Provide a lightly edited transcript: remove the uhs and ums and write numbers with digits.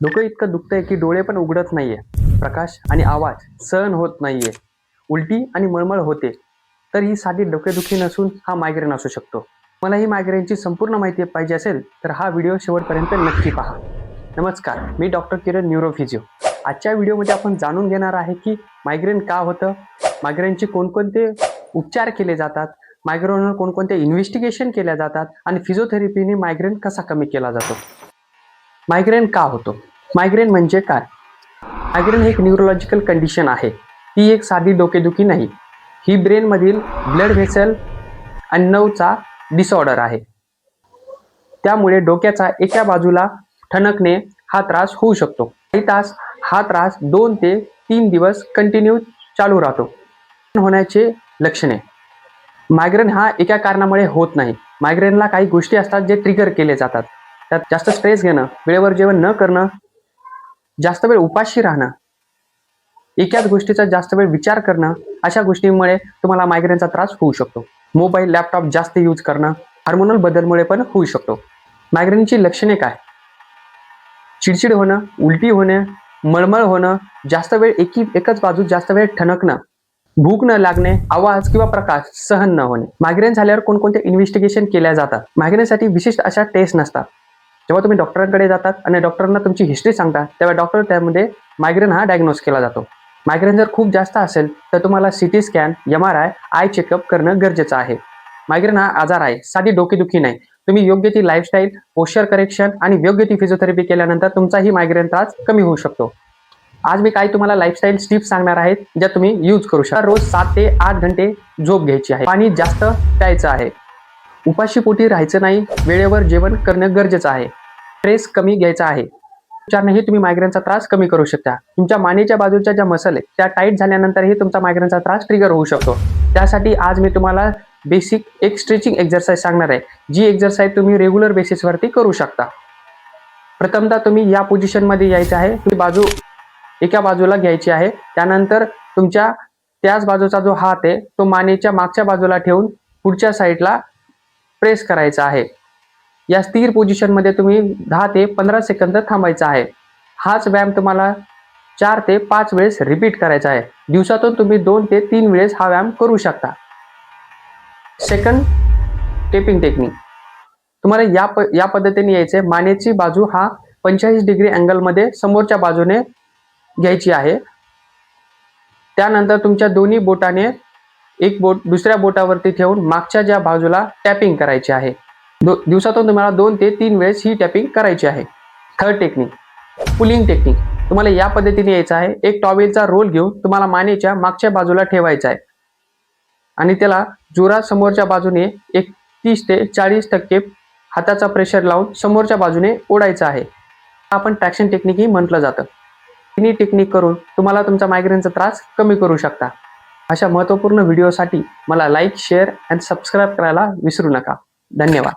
डोकं इतकं दुखतंय की डोळे पण उघडत नाहीये. प्रकाश आणि आवाज सहन होत नाहीये. उलटी आणि मळमळ होते. तर ही साधी डोकेदुखी नसून हा मायग्रेन असू शकतो. मला ही मायग्रेनची संपूर्ण माहिती पाहिजे असेल तर हा व्हिडिओ शेवटपर्यंत नक्की पहा. नमस्कार, मी डॉक्टर किरण न्यूरोफिजिओ. आजच्या व्हिडिओमध्ये आपण जाणून घेणार आहे की मायग्रेन का होतं, मायग्रेनचे कोणकोणते उपचार केले जातात, मायग्रेनवर कोणकोणते इन्व्हेस्टिगेशन केल्या जातात आणि फिजिओथेरपीने मायग्रेन कसा कमी केला जातो. मायग्रेन का होतो? मायग्रेन म्हणजे काय? मायग्रेन हे एक न्यूरोलॉजिकल कंडिशन आहे. ही एक साधी डोकेदुखी नाही. ही ब्रेनमधील ब्लड व्हेसल आणि नर्वचा डिसऑर्डर आहे. त्यामुळे डोक्याचा एका बाजूला ठणकणे हा त्रास होऊ शकतो. काही तास हा त्रास 2 ते 3 दिवस कंटिन्यू चालू राहतो. होण्याचे लक्षणे. मायग्रेन हा एका कारणामुळे होत नाही. मायग्रेनला काही गोष्टी असतात जे ट्रिगर केले जातात. त्यात जास्त स्ट्रेस घेणं, वेळेवर जेवण न करणं, जास्त वेळ उपाशी राहणं, एकाच गोष्टीचा जास्त वेळ विचार करणं, अशा गोष्टींमुळे तुम्हाला मायग्रेनचा त्रास होऊ शकतो. मोबाईल, लॅपटॉप जास्त यूज करणं, हार्मोनल बदलमुळे पण होऊ शकतो. मायग्रेनची लक्षणे काय? चिडचिड होणं, उलटी होणं, मळमळ होणं, जास्त वेळ एकच बाजू जास्त वेळ ठणकणं, भूक न लागणे, आवाज किंवा प्रकाश सहन न होणे. मायग्रेन झाल्यावर कोणकोणते इन्व्हेस्टिगेशन केल्या जातात? मायग्रेनसाठी विशिष्ट अशा टेस्ट नसतात. जेव्हा तुम्ही डॉक्टरांकडे जातात आणि डॉक्टरांना तुमची हिस्ट्री सांगता तेव्हा डॉक्टर त्यामध्ये मायग्रेन हा डायग्नोज केला जातो. मायग्रेन जर खूप जास्त असेल तर तुम्हाला CT scan, MRI, I checkup करणं गरजेचं आहे. मायग्रेन हा आजार आहे, साधी डोकेदुखी नाही. तुम्ही योग्य ती लाईफस्टाईल, पोश्चर करेक्शन आणि योग्य ती फिजिओथेरपी केल्यानंतर तुमचाही मायग्रेन त्रास कमी होऊ शकतो. आज मी काही तुम्हाला लाईफस्टाईल टिप्स सांगणार आहेत ज्या तुम्ही यूज करू शकता. रोज 7 ते 8 घंटे झोप घ्यायची आहे. पाणी जास्त प्यायचं आहे. उपाशी पोटी राहायचं नाही. वेळेवर जेवण करणं गरजेचं आहे. स्ट्रेस कमी घ्यायचा आहे. उपचारानेही तुम्ही मायग्रेनचा त्रास कमी करू शकता. तुमच्या मानेच्या बाजूच्या ज्या मसल आहेत त्या टाईट झाल्यानंतरही तुमचा मायग्रेनचा त्रास ट्रिगर होऊ शकतो. त्यासाठी आज मी तुम्हाला बेसिक एक स्ट्रेचिंग एक्सरसाइज सांगणार आहे, जी एक्सरसाइज तुम्ही रेग्युलर बेसिसवरती करू शकता. प्रथमतः तुम्ही या पोझिशनमध्ये यायचं आहे. तुम्ही बाजू एका बाजूला घ्यायची आहे. त्यानंतर तुमच्या त्याच बाजूचा जो हात आहे तो मानेच्या मागच्या बाजूला ठेवून पुढच्या साईडला प्रेस करायचा आहे. या स्थिर पोझिशनमध्ये तुम्ही 10 ते 15 सेकंद थांबायचं आहे. हाच व्यायाम तुम्हाला 4 ते 5 वेळेस रिपीट करायचा आहे. दिवसातून तुम्ही 2 ते 3 वेळेस हा व्यायाम करू शकता. Second, tapping technique. तुम्हाला या पद्धतीने यायचे. मानेची बाजू हा 45 डिग्री अँगलमध्ये समोरच्या बाजूने घ्यायची आहे. त्यानंतर तुमच्या दोन्ही बोटाने एक बोट दुसऱ्या बोटावरती ठेवून मागच्या ज्या बाजूला टॅपिंग करायची आहे. दिवसातून तुम्हाला 2 ते 3 वेळेस ही टॅपिंग करायची आहे. Third technique, pulling technique. तुम्हाला या पद्धतीने यायचं आहे. एक टॉवेलचा रोल घेऊन तुम्हाला मानेच्या मागच्या बाजूला ठेवायचा आहे आणि त्याला जोरात समोरच्या बाजूने एक 30 ते 40% हाताचा प्रेशर लावून समोरच्या बाजूने ओढायचं आहे. आपण ट्रॅक्शन टेक्निकही म्हटलं जातं. तिन्ही टेक्निक करून तुम्हाला तुमचा मायग्रेनचा त्रास कमी करू शकता. अशा महत्त्वपूर्ण व्हिडिओसाठी मला लाईक, शेअर आणि सबस्क्राईब करायला विसरू नका. धन्यवाद.